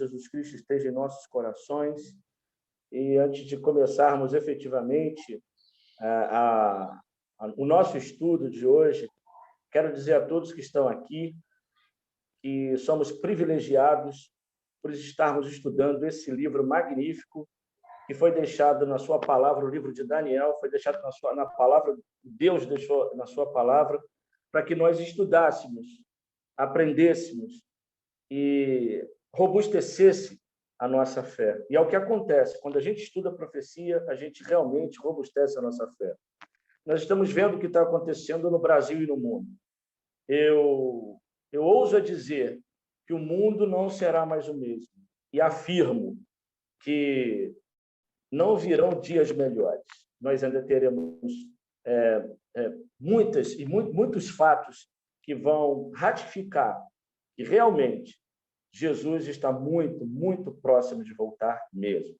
Jesus Cristo esteja em nossos corações. E antes de começarmos efetivamente o nosso estudo de hoje, quero dizer a todos que estão aqui que somos privilegiados por estarmos estudando esse livro magnífico que foi deixado na sua palavra, o livro de Daniel, foi deixado na palavra, Deus deixou na sua palavra, para que nós estudássemos, aprendêssemos e robustecesse a nossa fé. E é o que acontece. Quando a gente estuda a profecia, a gente realmente robustece a nossa fé. Nós estamos vendo o que está acontecendo no Brasil e no mundo. Eu ouso a dizer que o mundo não será mais o mesmo. E afirmo que não virão dias melhores. Nós ainda teremos muitos fatos que vão ratificar que realmente Jesus está muito, muito próximo de voltar mesmo.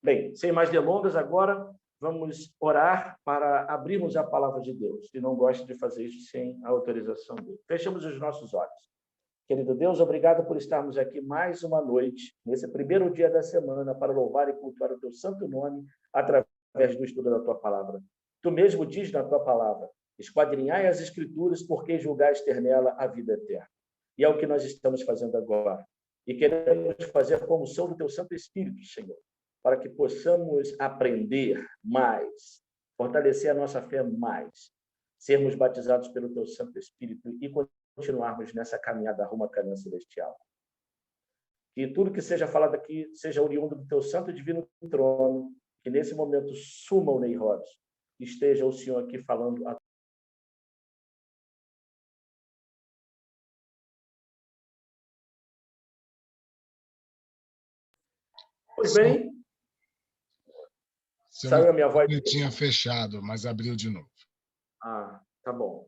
Bem, sem mais delongas, agora vamos orar para abrirmos a palavra de Deus. E não gosto de fazer isso sem a autorização dele. Fechamos os nossos olhos. Querido Deus, obrigado por estarmos aqui mais uma noite, nesse primeiro dia da semana, para louvar e cultuar o teu santo nome através do estudo da tua palavra. Tu mesmo diz na tua palavra: esquadrinhai as Escrituras, porque julgais ter nela a vida eterna. E é o que nós estamos fazendo agora. E queremos fazer como som do teu Santo Espírito, Senhor, para que possamos aprender mais, fortalecer a nossa fé mais, sermos batizados pelo teu Santo Espírito e continuarmos nessa caminhada rumo à Canaã celestial. Que tudo que seja falado aqui seja oriundo do teu santo e divino trono, que nesse momento suma o Ney Rods, esteja o Senhor aqui falando a... Pois bem, saiu a minha voz. Ele tinha fechado, mas abriu de novo. Ah, tá bom.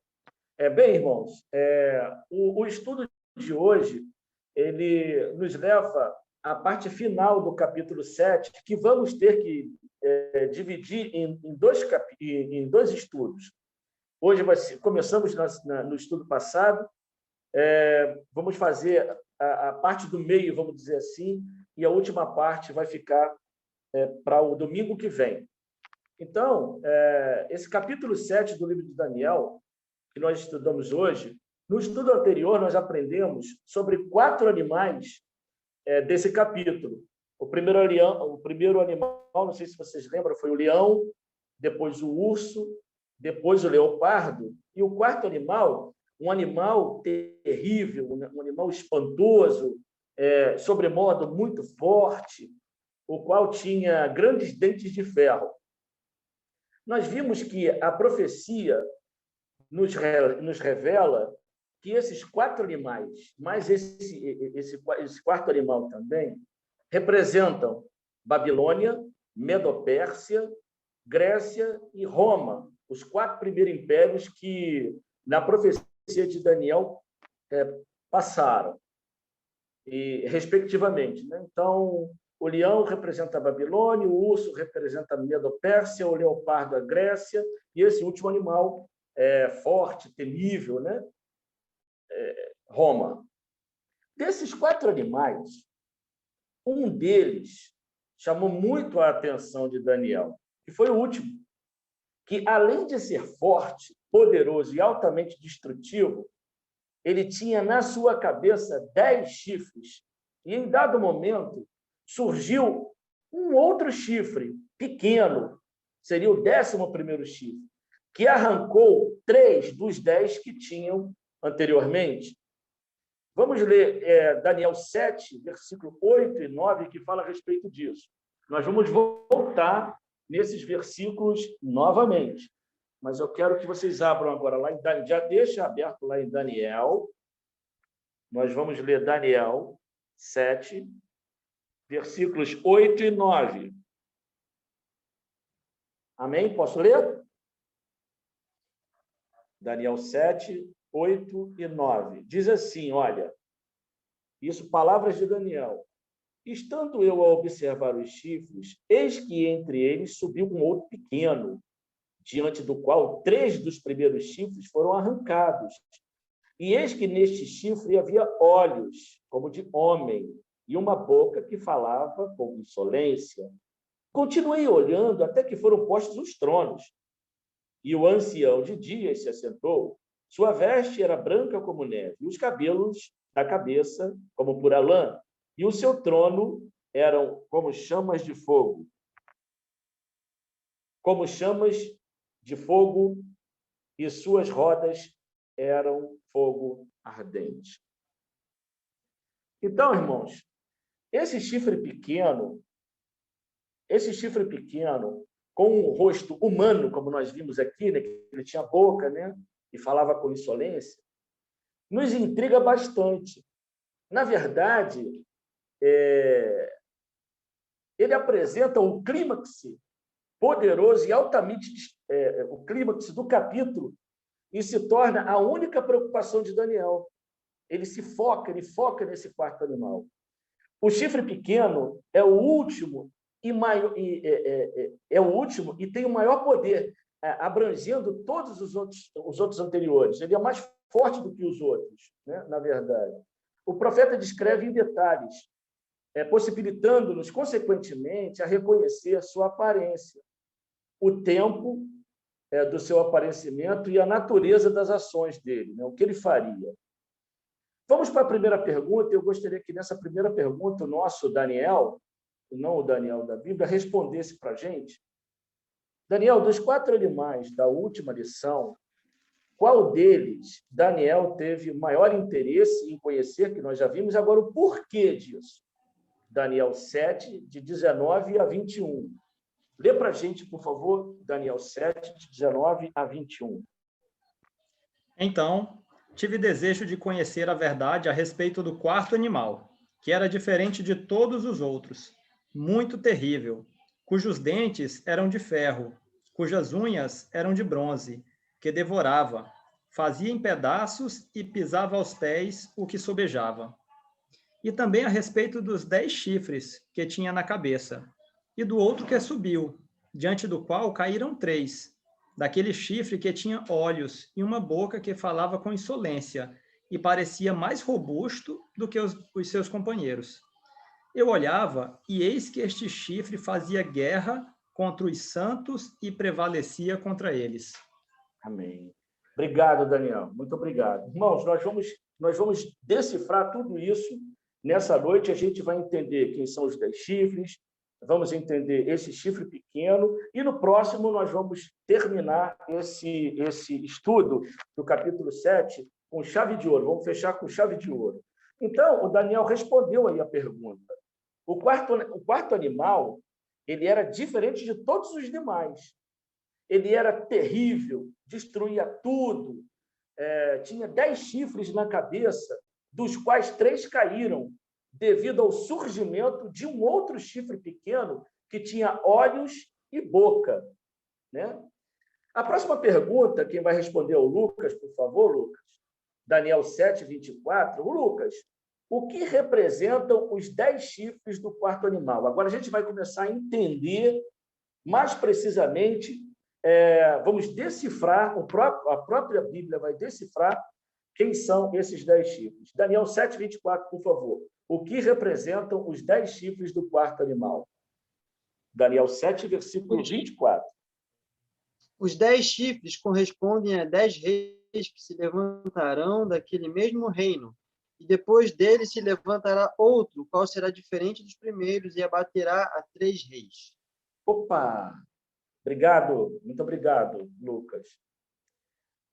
Bem, irmãos, o estudo de hoje, ele nos leva à parte final do capítulo 7, que vamos ter que dividir em dois estudos. Hoje começamos no estudo passado, vamos fazer a parte do meio, vamos dizer assim, e a última parte vai ficar para o domingo que vem. Então, esse capítulo 7 do livro de Daniel, que nós estudamos hoje, no estudo anterior nós aprendemos sobre 4 animais desse capítulo. O primeiro animal, não sei se vocês lembram, foi o leão, depois o urso, depois o leopardo, e o 4º animal, um animal terrível, um animal espantoso, sobremodo muito forte, o qual tinha grandes dentes de ferro. Nós vimos que a profecia nos revela que esses 4 animais, mais esse 4º animal também, representam Babilônia, Medo-Pérsia, Grécia e Roma, os 4 primeiros impérios que, na profecia de Daniel, passaram, respectivamente, né? Então, o leão representa a Babilônia, o urso representa a Medo-Pérsia, o leopardo a Grécia, e esse último animal forte, temível, né? Roma. Desses 4 animais, um deles chamou muito a atenção de Daniel, que foi o último, que, além de ser forte, poderoso e altamente destrutivo, ele tinha na sua cabeça 10 chifres. E, em dado momento, surgiu um outro chifre, pequeno, seria o 11º chifre, que arrancou 3 dos 10 que tinham anteriormente. Vamos ler Daniel 7, versículo 8 e 9, que fala a respeito disso. Nós vamos voltar nesses versículos novamente, mas eu quero que vocês abram agora lá em Daniel, já deixa aberto lá em Daniel. Nós vamos ler Daniel 7, versículos 8 e 9. Amém? Posso ler? Daniel 7, 8 e 9. Diz assim, olha, isso, palavras de Daniel. Estando eu a observar os chifres, eis que entre eles subiu um outro pequeno, diante do qual 3 dos primeiros chifres foram arrancados. E eis que neste chifre havia olhos, como de homem, e uma boca que falava com insolência. Continuei olhando até que foram postos os tronos. E o ancião de dias se assentou. Sua veste era branca como neve, e os cabelos da cabeça como pura lã. E o seu trono eram como chamas de fogo. Como chamas de fogo, e suas rodas eram fogo ardente. Então, irmãos, esse chifre pequeno, com um rosto humano, como nós vimos aqui, né, que ele tinha boca, né, e falava com insolência, nos intriga bastante. Na verdade, ele apresenta um clímax poderoso e altamente, o clímax do capítulo, e se torna a única preocupação de Daniel. Ele foca nesse quarto animal. O chifre pequeno é o último e tem o maior poder, abrangendo todos os outros anteriores. Ele é mais forte do que os outros, né? Na verdade. O profeta descreve em detalhes, possibilitando-nos, consequentemente, a reconhecer sua aparência, o tempo do seu aparecimento e a natureza das ações dele, né? O que ele faria. Vamos para a primeira pergunta. Eu gostaria que, nessa primeira pergunta, o nosso Daniel, não o Daniel da Bíblia, respondesse para a gente. Daniel, dos 4 animais da última lição, qual deles Daniel teve maior interesse em conhecer, que nós já vimos, agora o porquê disso? Daniel 7, de 19 a 21. Lê para a gente, por favor, Daniel 7, de 19 a 21. Então, tive desejo de conhecer a verdade a respeito do quarto animal, que era diferente de todos os outros, muito terrível, cujos dentes eram de ferro, cujas unhas eram de bronze, que devorava, fazia em pedaços e pisava aos pés o que sobejava. E também a respeito dos 10 chifres que tinha na cabeça, e do outro que subiu, diante do qual caíram 3, daquele chifre que tinha olhos e uma boca que falava com insolência, e parecia mais robusto do que os seus companheiros. Eu olhava, e eis que este chifre fazia guerra contra os santos e prevalecia contra eles. Amém. Obrigado, Daniel. Muito obrigado. Irmãos, nós vamos decifrar tudo isso. Nessa noite, a gente vai entender quem são os 10 chifres, vamos entender esse chifre pequeno, e no próximo nós vamos terminar esse estudo do capítulo 7 com chave de ouro. Vamos fechar com chave de ouro. Então, o Daniel respondeu aí a pergunta. O quarto animal, ele era diferente de todos os demais. Ele era terrível, destruía tudo, tinha 10 chifres na cabeça, dos quais 3 caíram, devido ao surgimento de um outro chifre pequeno que tinha olhos e boca, né? A próxima pergunta, quem vai responder é o Lucas, por favor, Lucas. Daniel 7, 24. Lucas, o que representam os 10 chifres do quarto animal? Agora a gente vai começar a entender mais precisamente, vamos decifrar, a própria Bíblia vai decifrar quem são esses 10 chifres. Daniel 7, 24, por favor. O que representam os 10 chifres do quarto animal? Daniel 7, versículo 24. Os 10 chifres correspondem a 10 reis que se levantarão daquele mesmo reino, e depois dele se levantará outro, o qual será diferente dos primeiros, e abaterá a 3 reis. Opa! Obrigado, muito obrigado, Lucas.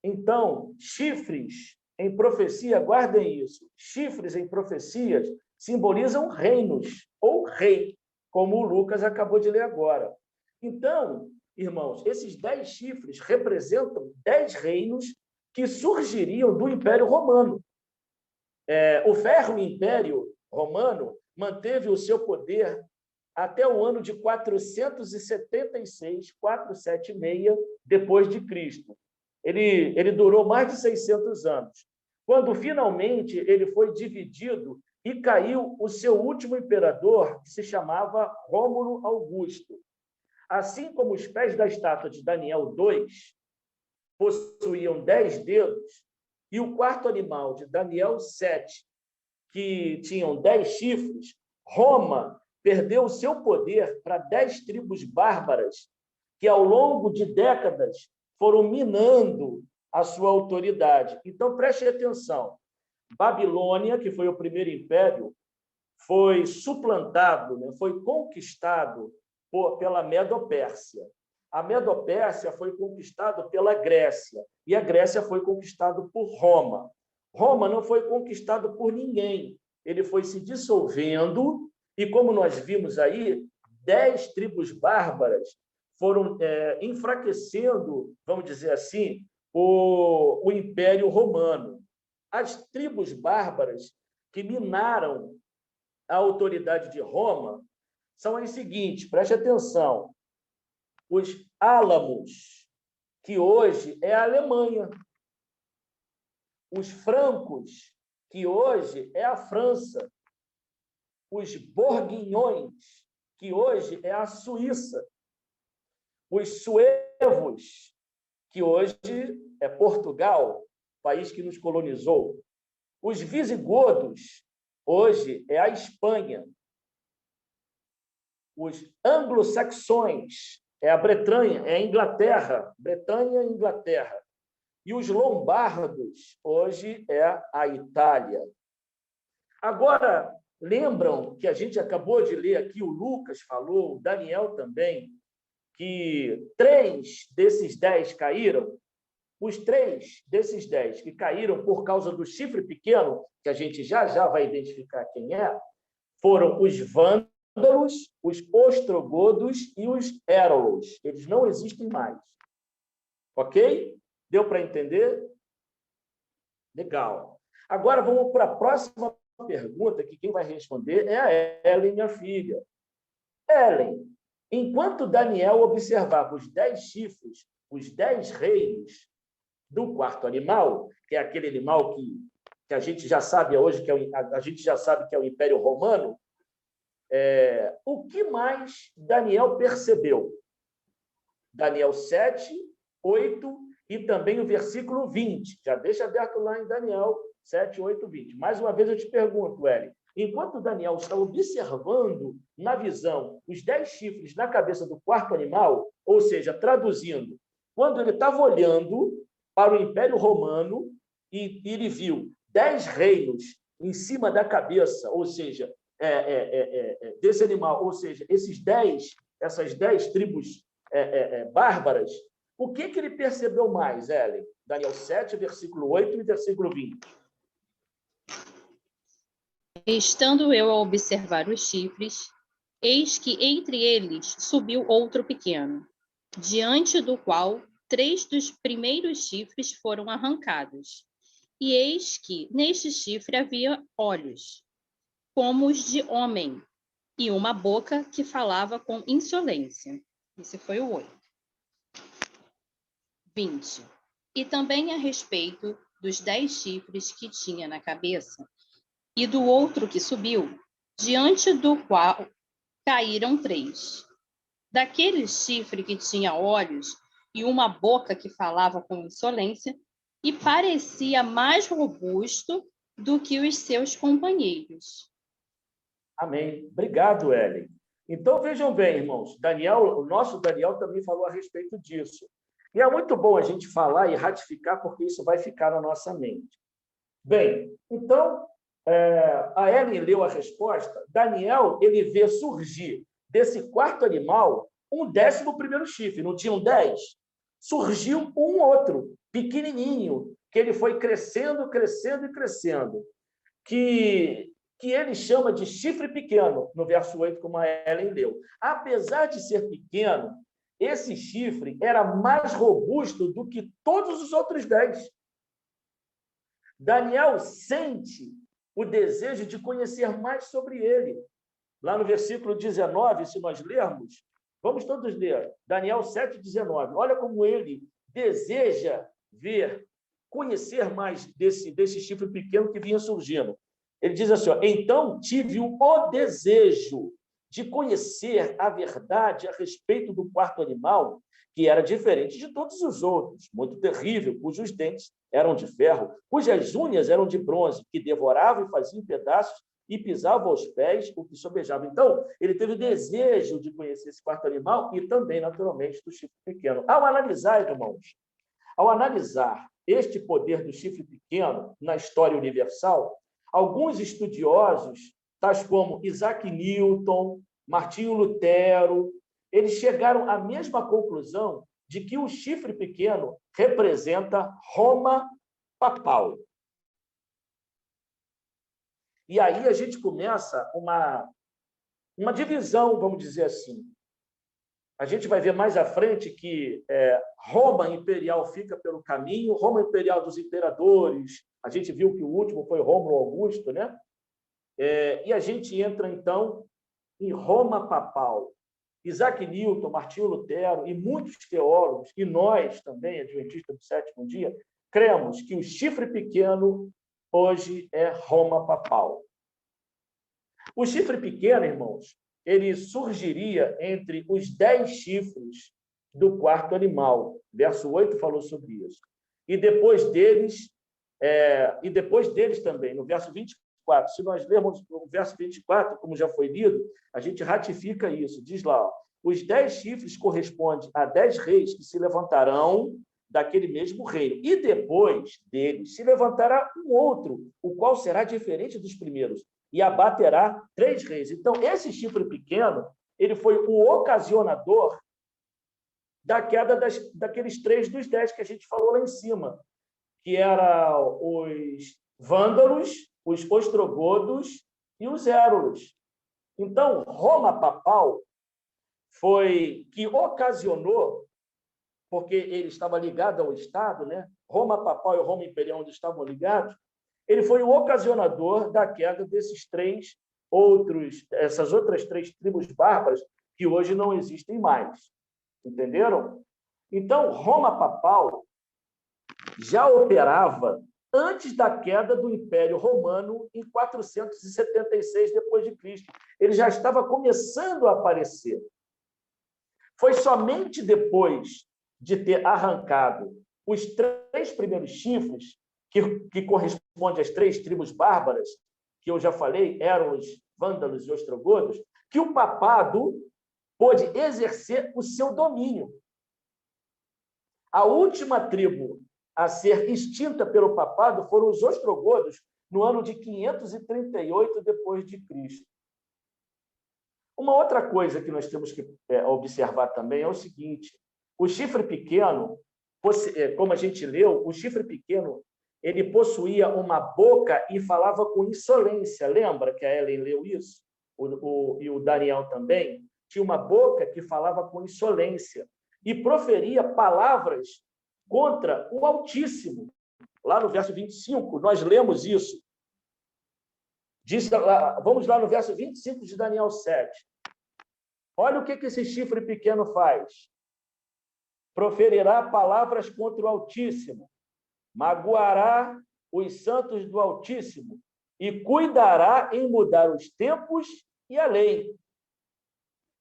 Então, chifres em profecia, guardem isso, chifres em profecias simbolizam reinos, ou rei, como o Lucas acabou de ler agora. Então, irmãos, esses 10 chifres representam 10 reinos que surgiriam do Império Romano. O Ferro Império Romano manteve o seu poder até o ano de 476, 476 depois de Cristo. Ele durou mais de 600 anos. Quando finalmente ele foi dividido e caiu o seu último imperador, que se chamava Rômulo Augusto. Assim como os pés da estátua de Daniel 2 possuíam 10 dedos, e o quarto animal de Daniel 7, que tinham 10 chifres, Roma perdeu o seu poder para 10 tribos bárbaras que, ao longo de décadas, foram minando a sua autoridade. Então, preste atenção. Babilônia, que foi o primeiro império, foi suplantado, né? Foi conquistado pela Medo-Pérsia. A Medo-Pérsia foi conquistada pela Grécia, e a Grécia foi conquistada por Roma. Roma não foi conquistado por ninguém. Ele foi se dissolvendo, e como nós vimos aí, 10 tribos bárbaras foram enfraquecendo, vamos dizer assim, o Império Romano. As tribos bárbaras que minaram a autoridade de Roma são as seguintes, preste atenção, os álamos, que hoje é a Alemanha, os francos, que hoje é a França, os borguinhões, que hoje é a Suíça, os suevos, que hoje é Portugal, país que nos colonizou, os visigodos, hoje é a Espanha, os anglo-saxões, é a Bretanha, é a Inglaterra, Bretanha e Inglaterra, e os lombardos, hoje é a Itália. Agora, lembram que a gente acabou de ler aqui, o Lucas falou, o Daniel também, que 3 desses 10 caíram? Os 3 desses 10 que caíram por causa do chifre pequeno, que a gente já vai identificar quem é, foram os vândalos, os ostrogodos e os érolos. Eles não existem mais. Ok? Deu para entender? Legal. Agora vamos para a próxima pergunta, que quem vai responder é a Ellen, minha filha. Ellen, enquanto Daniel observava os 10 chifres, os 10 reinos do quarto animal, que é aquele animal que a gente já sabe hoje, a gente já sabe que é o Império Romano, o que mais Daniel percebeu? Daniel 7, 8 e também o versículo 20. Já deixa aberto lá em Daniel 7, 8, 20. Mais uma vez eu te pergunto, Ellen, enquanto Daniel está observando na visão os 10 chifres na cabeça do quarto animal, ou seja, traduzindo, quando ele estava olhando para o Império Romano e ele viu 10 reinos em cima da cabeça, ou seja, desse animal, ou seja, essas 10 tribos bárbaras, o que ele percebeu mais, Ellen? Daniel 7, versículo 8 e versículo 20. Estando eu a observar os chifres, eis que entre eles subiu outro pequeno, diante do qual 3 dos primeiros chifres foram arrancados. E eis que neste chifre havia olhos, como os de homem, e uma boca que falava com insolência. Esse foi o 8. 20. E também a respeito dos 10 chifres que tinha na cabeça, e do outro que subiu, diante do qual caíram 3. Daquele chifre que tinha olhos e uma boca que falava com insolência, e parecia mais robusto do que os seus companheiros. Amém. Obrigado, Ellen. Então, vejam bem, irmãos, o nosso Daniel também falou a respeito disso. E é muito bom a gente falar e ratificar, porque isso vai ficar na nossa mente. Bem, então, a Ellen leu a resposta. Daniel, ele vê surgir desse quarto animal um 11º chifre. Não tinham 10? Surgiu um outro, pequenininho, que ele foi crescendo, crescendo e crescendo, que ele chama de chifre pequeno, no verso 8, como a Ellen leu. Apesar de ser pequeno, esse chifre era mais robusto do que todos os outros 10. Daniel sente o desejo de conhecer mais sobre ele. Lá no versículo 19, se nós lermos, vamos todos ler, Daniel 7,19. Olha como ele deseja conhecer mais desse chifre pequeno que vinha surgindo. Ele diz assim, então tive o desejo de conhecer a verdade a respeito do quarto animal, que era diferente de todos os outros, muito terrível, cujos dentes eram de ferro, cujas unhas eram de bronze, que devorava e fazia em pedaços e pisava aos pés o que sobejava. Então, ele teve o desejo de conhecer esse quarto animal e também, naturalmente, do chifre pequeno. Ao analisar, irmãos, ao analisar este poder do chifre pequeno na história universal, alguns estudiosos, tais como Isaac Newton, Martinho Lutero, eles chegaram à mesma conclusão de que o chifre pequeno representa Roma papal. E aí a gente começa uma divisão, vamos dizer assim. A gente vai ver mais à frente que Roma imperial fica pelo caminho, Roma imperial dos imperadores, a gente viu que o último foi Rômulo Augusto, né? E a gente entra, então, em Roma papal. Isaac Newton, Martinho Lutero e muitos teólogos, e nós também, adventistas do sétimo dia, cremos que o chifre pequeno hoje é Roma papal. O chifre pequeno, irmãos, ele surgiria entre os 10 chifres do quarto animal. Verso 8 falou sobre isso. E depois deles também, no verso 24, se nós lermos o verso 24, como já foi lido, a gente ratifica isso. Diz lá, ó, os 10 chifres correspondem a 10 reis que se levantarão daquele mesmo reino. E depois deles se levantará um outro, o qual será diferente dos primeiros, e abaterá 3 reis. Então, esse chifre pequeno, ele foi o ocasionador da queda daqueles 3 dos 10 que a gente falou lá em cima, que eram os vândalos, os ostrogodos e os érulos. Então, Roma papal foi que ocasionou, porque ele estava ligado ao Estado, né? Roma papal e Roma imperial, onde estavam ligados, ele foi o ocasionador da queda essas outras 3 tribos bárbaras que hoje não existem mais. Entenderam? Então, Roma papal já operava antes da queda do Império Romano em 476 depois de Cristo. Ele já estava começando a aparecer. Foi somente depois de ter arrancado os 3 primeiros chifres, que corresponde às 3 tribos bárbaras, que eu já falei, eram os vândalos e ostrogodos, que o papado pôde exercer o seu domínio. A última tribo a ser extinta pelo papado foram os ostrogodos, no ano de 538 depois de Cristo. Uma outra coisa que nós temos que observar também é o seguinte: o chifre pequeno, como a gente leu, o chifre pequeno ele possuía uma boca e falava com insolência. Lembra que a Ellen leu isso? E o Daniel também? Tinha uma boca que falava com insolência e proferia palavras contra o Altíssimo. Lá no verso 25, nós lemos isso. Vamos lá no verso 25 de Daniel 7. Olha o que esse chifre pequeno faz. Proferirá palavras contra o Altíssimo, magoará os santos do Altíssimo e cuidará em mudar os tempos e a lei.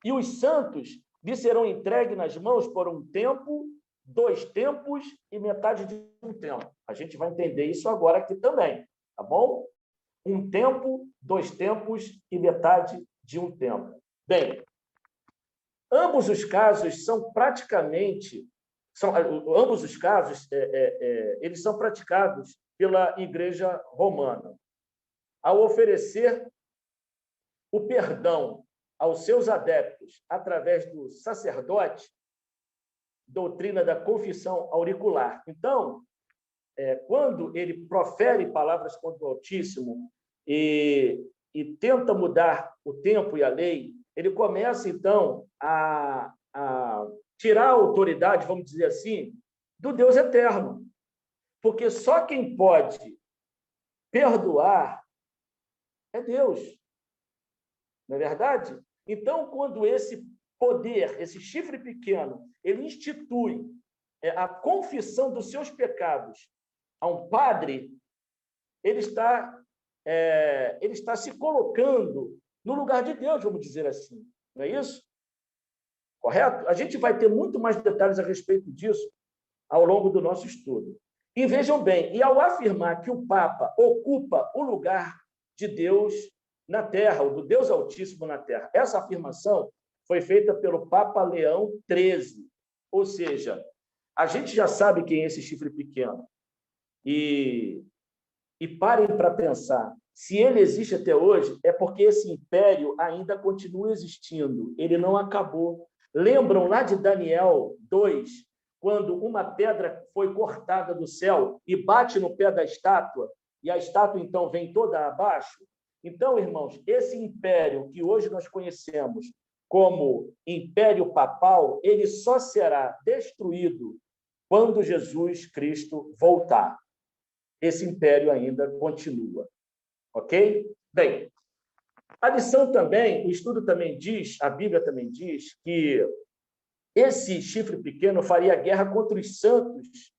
E os santos lhe serão entregues nas mãos por um tempo, 2 tempos e metade de um tempo. A gente vai entender isso agora aqui também, tá bom? 1 tempo, 2 tempos e metade de um tempo. Bem, ambos os casos são praticamente... ambos os casos, eles são praticados pela Igreja Romana. Ao oferecer o perdão aos seus adeptos através do sacerdote, doutrina da confissão auricular. Então, quando ele profere palavras contra o Altíssimo e tenta mudar o tempo e a lei, ele começa, então, a tirar a autoridade, vamos dizer assim, do Deus eterno. Porque só quem pode perdoar é Deus. Não é verdade? Então, quando esse poder, esse chifre pequeno, ele institui a confissão dos seus pecados a um padre, ele está se colocando no lugar de Deus, vamos dizer assim. Não é isso? Correto? A gente vai ter muito mais detalhes a respeito disso ao longo do nosso estudo. E vejam bem, e ao afirmar que o Papa ocupa o lugar de Deus, na terra, ou do Deus Altíssimo na terra. Essa afirmação foi feita pelo Papa Leão XIII. Ou seja, a gente já sabe quem é esse chifre pequeno. E parem para pensar, se ele existe até hoje, é porque esse império ainda continua existindo, ele não acabou. Lembram lá de Daniel 2, quando uma pedra foi cortada do céu e bate no pé da estátua, e a estátua então vem toda abaixo? Então, irmãos, esse império que hoje nós conhecemos como Império Papal, ele só será destruído quando Jesus Cristo voltar. Esse império ainda continua. Ok? Bem, a lição também, o estudo também diz, a Bíblia também diz, que esse chifre pequeno faria guerra contra os santos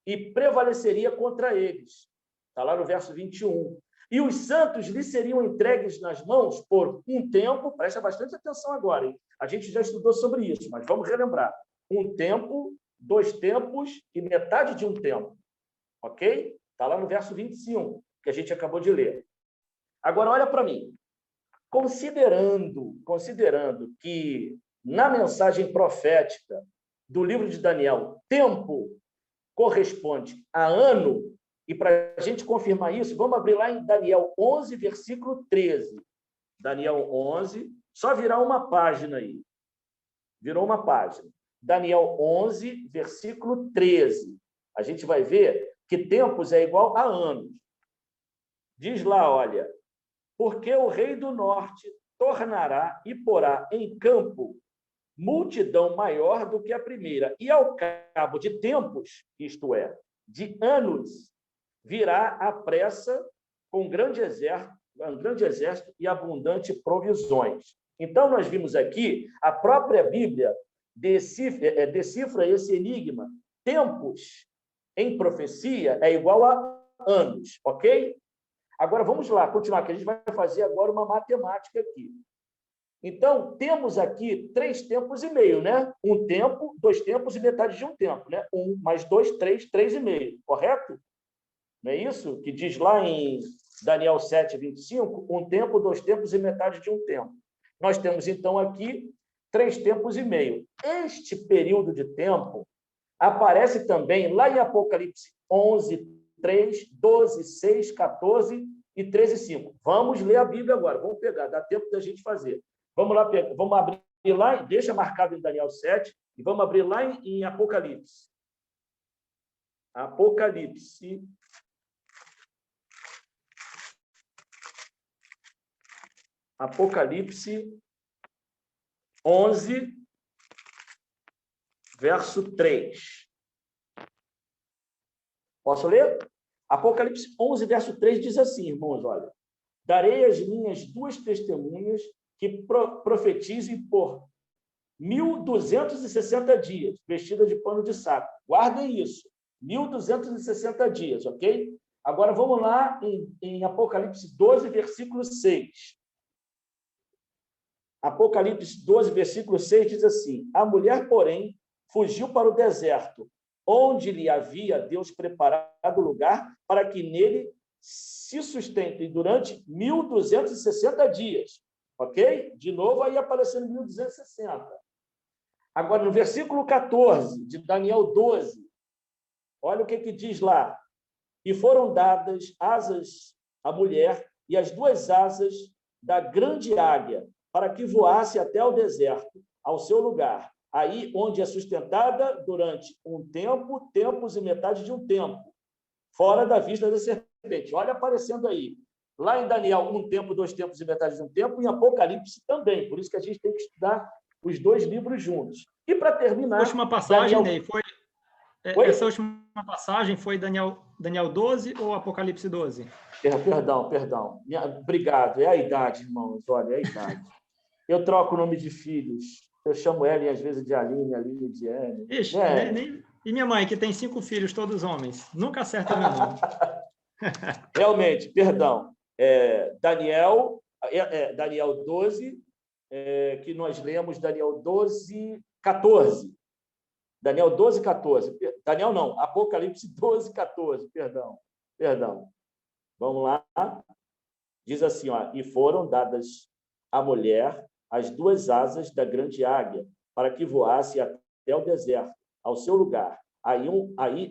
e prevaleceria contra eles. Está lá no verso 21. E os santos lhe seriam entregues nas mãos por um tempo, presta bastante atenção agora, hein? A gente já estudou sobre isso, mas vamos relembrar. Um tempo, 2 tempos e metade de um tempo. Ok? Está lá no verso 25, que a gente acabou de ler. Agora, olha para mim. Considerando que na mensagem profética do livro de Daniel, tempo corresponde a ano, e para a gente confirmar isso, vamos abrir lá em Daniel 11, versículo 13. Daniel 11, só virar uma página aí. Virou uma página. Daniel 11, versículo 13. A gente vai ver que tempos é igual a anos. Diz lá, olha, porque o rei do norte tornará e porá em campo multidão maior do que a primeira, e ao cabo de tempos, isto é, de anos, virá à pressa com um grande exército e abundante provisões. Então, nós vimos aqui, a própria Bíblia decifra esse enigma. Tempos em profecia é igual a anos, ok? Agora, vamos lá, continuar, que a gente vai fazer agora uma matemática aqui. Então, temos aqui 3 tempos e meio, né? 1 tempo, 2 tempos e metade de um tempo, né? 1 mais 2, 3, 3,5, correto? Não é isso? Que diz lá em Daniel 7, 25, 1 tempo, 2 tempos e metade de um tempo. Nós temos, então, aqui 3 tempos e meio. Este período de tempo aparece também lá em Apocalipse 11, 3, 12, 6, 14 e 13, 5. Vamos ler a Bíblia agora. Vamos pegar, dá tempo da gente fazer. Vamos lá, vamos abrir lá, deixa marcado em Daniel 7, e vamos abrir lá em Apocalipse. Apocalipse. Apocalipse 11, verso 3. Posso ler? Apocalipse 11, verso 3 diz assim, irmãos, olha. Darei as minhas 2 testemunhas que profetizem por 1.260 dias, vestidas de pano de saco. Guardem isso. 1.260 dias, ok? Agora vamos lá em Apocalipse 12, versículo 6. Apocalipse 12, versículo 6 diz assim: a mulher, porém, fugiu para o deserto, onde lhe havia Deus preparado lugar para que nele se sustente durante 1.260 dias. Ok? De novo, aí aparecendo 1.260. Agora, no versículo 14 de Daniel 12, olha o que diz lá. E foram dadas asas à mulher e as 2 asas da grande águia, para que voasse até o deserto, ao seu lugar, aí onde é sustentada durante um tempo, tempos e metade de um tempo, fora da vista da serpente. Olha aparecendo aí. Lá em Daniel, 1 tempo, 2 tempos e metade de um tempo, e em Apocalipse também. Por isso que a gente tem que estudar os 2 livros juntos. E para terminar... A última passagem, Daniel... Ney, foi... Essa última passagem foi Daniel 12 ou Apocalipse 12? Perdão. Obrigado. É a idade, irmãos. Olha, é a idade. Eu troco o nome de filhos. Eu chamo Ellen, às vezes, de Aline de Ellen. Ixi, e minha mãe, que tem 5 filhos, todos homens. Nunca acerta meu nome. Realmente, perdão. Daniel 12, que nós lemos Daniel 12, 14. Daniel 12, 14. Daniel não, Apocalipse 12, 14. Perdão. Vamos lá. Diz assim, ó, e foram dadas à mulher as 2 asas da grande águia, para que voasse até o deserto, ao seu lugar, aí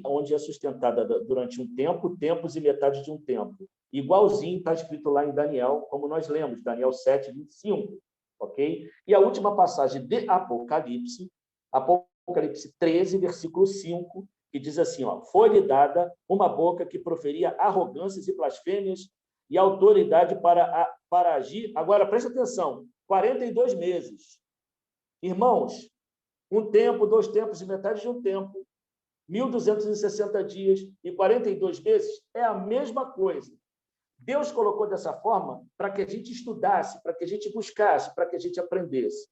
onde é sustentada durante um tempo, tempos e metade de um tempo. Igualzinho está escrito lá em Daniel, como nós lemos, Daniel 7, 25, ok? E a última passagem de Apocalipse 13, versículo 5, que diz assim, ó, foi-lhe dada uma boca que proferia arrogâncias e blasfêmias e autoridade para agir. Agora, presta atenção, 42 meses. Irmãos, um tempo, 2 tempos e metade de um tempo, 1.260 dias e 42 meses é a mesma coisa. Deus colocou dessa forma para que a gente estudasse, para que a gente buscasse, para que a gente aprendesse.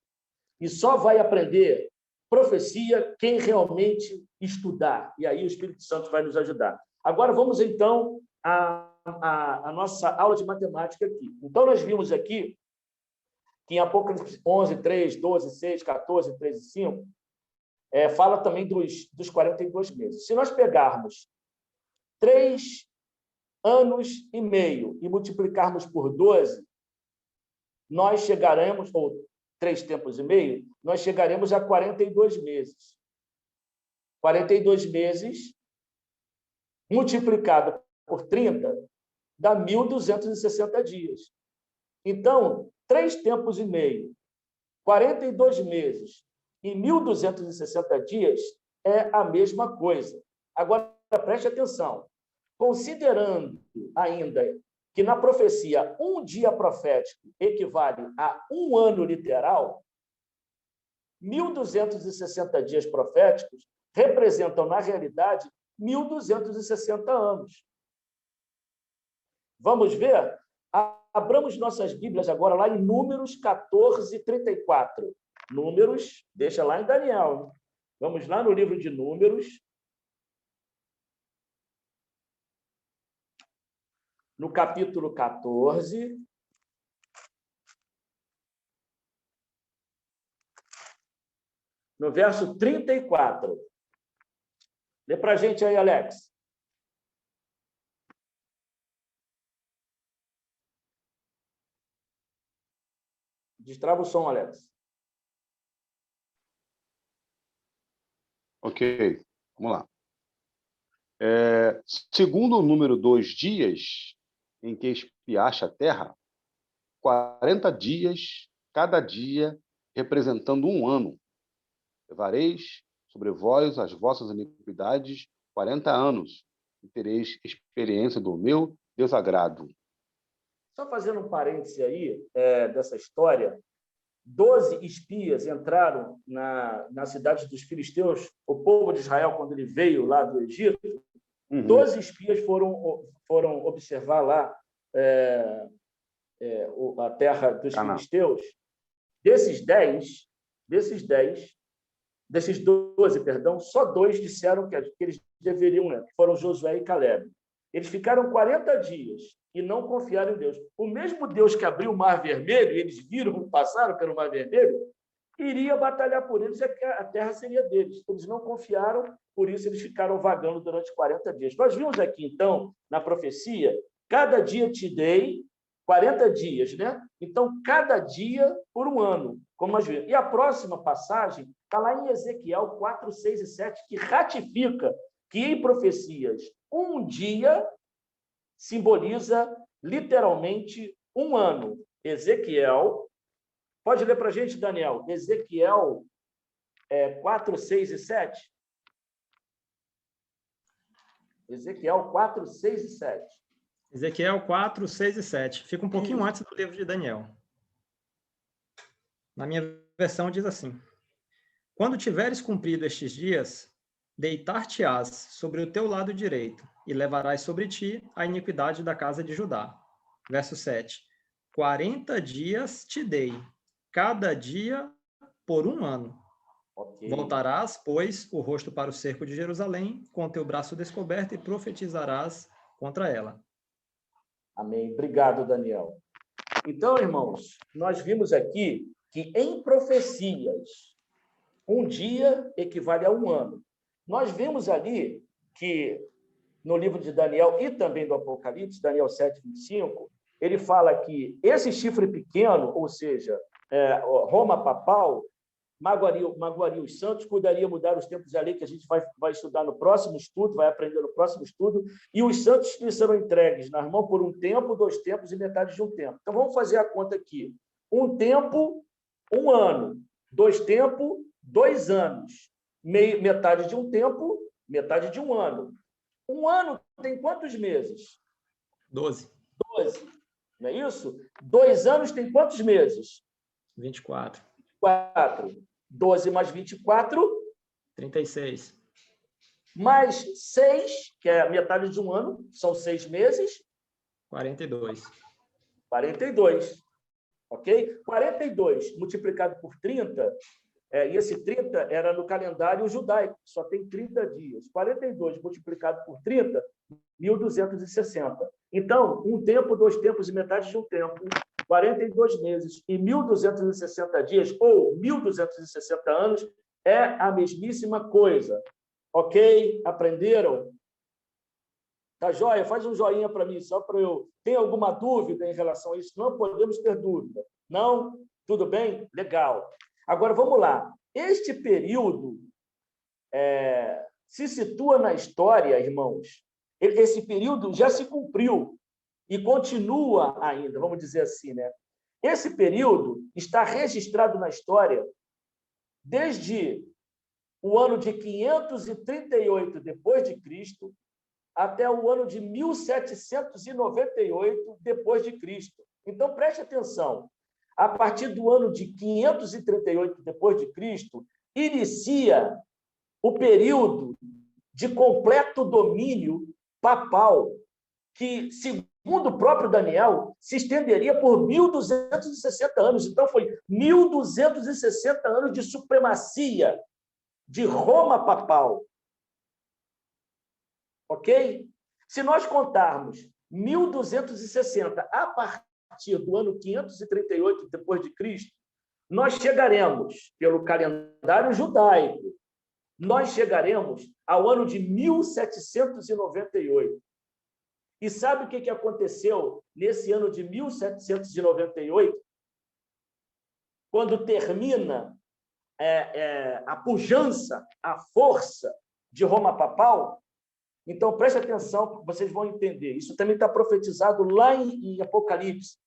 E só vai aprender profecia quem realmente estudar. E aí o Espírito Santo vai nos ajudar. Agora vamos, então, à nossa aula de matemática aqui. Então, nós vimos aqui que em Apocalipse 11, 3, 12, 6, 14, 13 e 5, fala também dos 42 meses. Se nós pegarmos 3 anos e meio e multiplicarmos por 12, nós chegaremos, ou 3 tempos e meio, nós chegaremos a 42 meses. 42 meses multiplicado por 30 dá 1.260 dias. Então, 3 tempos e meio, 42 meses e 1.260 dias é a mesma coisa. Agora, preste atenção. Considerando ainda que na profecia um dia profético equivale a um ano literal, 1.260 dias proféticos representam, na realidade, 1.260 anos. Vamos ver? Abramos nossas Bíblias agora lá em Números 14, 34. Números, deixa lá em Daniel. Vamos lá no livro de Números. No capítulo 14. No verso 34. Lê para a gente aí, Alex. Destrava o som, Alex. Ok, vamos lá. Segundo o número 2 dias em que espiaste a terra, 40 dias, cada dia representando um ano. Levareis sobre vós as vossas iniquidades 40 anos, e tereis experiência do meu desagrado. Só fazendo um parêntese aí dessa história, 12 espias entraram na cidade dos filisteus, o povo de Israel, quando ele veio lá do Egito, 12 espias foram observar lá a terra dos filisteus. Desses 12, perdão, só 2 disseram que eles deveriam, que foram Josué e Calebe. Eles ficaram 40 dias e não confiaram em Deus. O mesmo Deus que abriu o Mar Vermelho, e eles viram, passaram pelo Mar Vermelho, iria batalhar por eles, e a terra seria deles. Eles não confiaram, por isso eles ficaram vagando durante 40 dias. Nós vimos aqui, então, na profecia, cada dia te dei 40 dias, né? Então, cada dia por um ano, como nós vimos. E a próxima passagem está lá em Ezequiel 4, 6 e 7, que ratifica que em profecias um dia simboliza literalmente um ano. Ezequiel, pode ler para a gente, Daniel, Ezequiel 4, 6 e 7? Ezequiel 4, 6 e 7. Ezequiel 4, 6 e 7. Fica um pouquinho antes do livro de Daniel. Na minha versão diz assim: quando tiveres cumprido estes dias, deitar-te-ás sobre o teu lado direito, e levarás sobre ti a iniquidade da casa de Judá. Verso 7. 40 dias te dei, cada dia por um ano. Okay. Voltarás, pois, o rosto para o cerco de Jerusalém, com teu braço descoberto, e profetizarás contra ela. Amém. Obrigado, Daniel. Então, irmãos, nós vimos aqui que em profecias, um dia equivale a um ano. Nós vimos ali que, no livro de Daniel e também do Apocalipse, Daniel 7, 25, ele fala que esse chifre pequeno, ou seja, Roma papal, magoaria os santos, cuidaria mudar os tempos da lei, que a gente vai estudar no próximo estudo, vai aprender no próximo estudo, e os santos lhe serão entregues nas mãos por um tempo, 2 tempos e metade de um tempo. Então, vamos fazer a conta aqui. 1 tempo, 1 ano. 2 tempos, 2 anos. Metade de um tempo, metade de um ano. 1 ano tem quantos meses? 12. 12. Não é isso? 2 anos tem quantos meses? 24. 4. 12 mais 24. 36. Mais 6, que é a metade de um ano, são 6 meses. 42. 42. Ok? 42 multiplicado por 30, e esse 30 era no calendário judaico, só tem 30 dias. 42 multiplicado por 30, 1.260. Então, 1 tempo, 2 tempos e metade de um tempo, 42 meses e 1.260 dias, ou 1.260 anos, é a mesmíssima coisa. Ok? Aprenderam? Tá joia? Faz um joinha para mim, só para eu... Tem alguma dúvida em relação a isso? Não podemos ter dúvida. Não? Tudo bem? Legal. Agora, vamos lá. Este período se situa na história, irmãos. Esse período já se cumpriu e continua ainda, vamos dizer assim, né? Esse período está registrado na história desde o ano de 538 depois de Cristo até o ano de 1798 depois de Cristo. Então, preste atenção. A partir do ano de 538 depois de Cristo, inicia o período de completo domínio papal, que, segundo o próprio Daniel, se estenderia por 1.260 anos. Então, foi 1.260 anos de supremacia de Roma papal. Ok? Se nós contarmos 1.260 a partir do ano 538 depois de Cristo, nós chegaremos, pelo calendário judaico, nós chegaremos ao ano de 1798. E sabe o que aconteceu nesse ano de 1798? Quando termina a pujança, a força de Roma papal? Então, preste atenção, vocês vão entender. Isso também está profetizado lá em Apocalipse,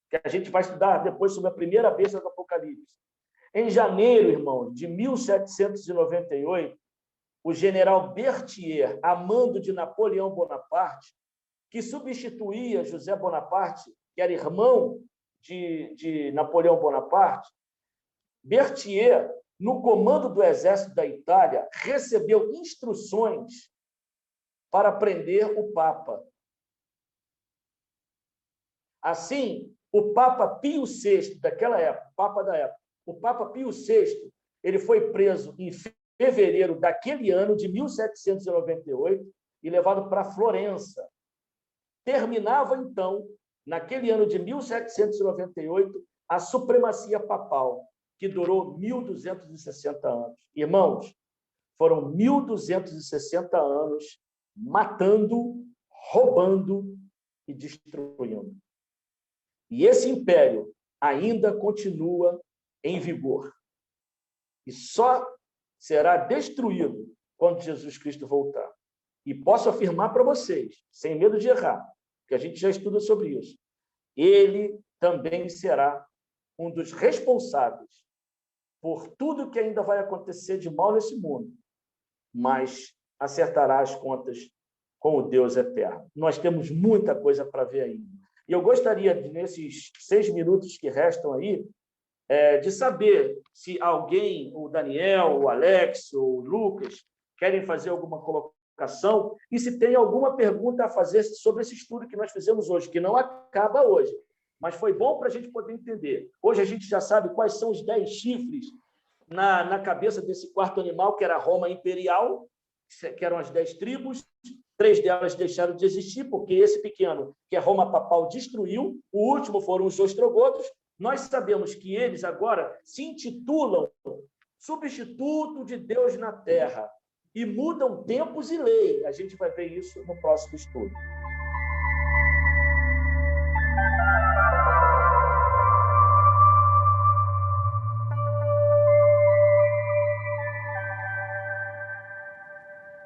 que a gente vai estudar depois sobre a primeira besta do Apocalipse. Em janeiro, irmãos, de 1798, o general Berthier, a mando de Napoleão Bonaparte, que substituía José Bonaparte, que era irmão de Napoleão Bonaparte, Berthier, no comando do exército da Itália, recebeu instruções para prender o Papa. Assim, o Papa Pio VI, daquela época, o Papa Pio VI, ele foi preso em fevereiro daquele ano, de 1798, e levado para Florença. Terminava, então, naquele ano de 1798, a supremacia papal, que durou 1.260 anos. Irmãos, foram 1.260 anos matando, roubando e destruindo. E esse império ainda continua em vigor. E só será destruído quando Jesus Cristo voltar. E posso afirmar para vocês, sem medo de errar, que a gente já estuda sobre isso, ele também será um dos responsáveis por tudo que ainda vai acontecer de mal nesse mundo, mas acertará as contas com o Deus eterno. Nós temos muita coisa para ver ainda. E eu gostaria, nesses 6 minutos que restam aí, de saber se alguém, o Daniel, o Alex, o Lucas, querem fazer alguma colocação e se tem alguma pergunta a fazer sobre esse estudo que nós fizemos hoje, que não acaba hoje, mas foi bom para a gente poder entender. Hoje a gente já sabe quais são os 10 chifres na cabeça desse quarto animal, que era a Roma imperial, que eram as 10 tribos. 3 delas deixaram de existir, porque esse pequeno, que é Roma papal, destruiu. O último foram os ostrogodos. Nós sabemos que eles agora se intitulam substituto de Deus na Terra e mudam tempos e lei. A gente vai ver isso no próximo estudo.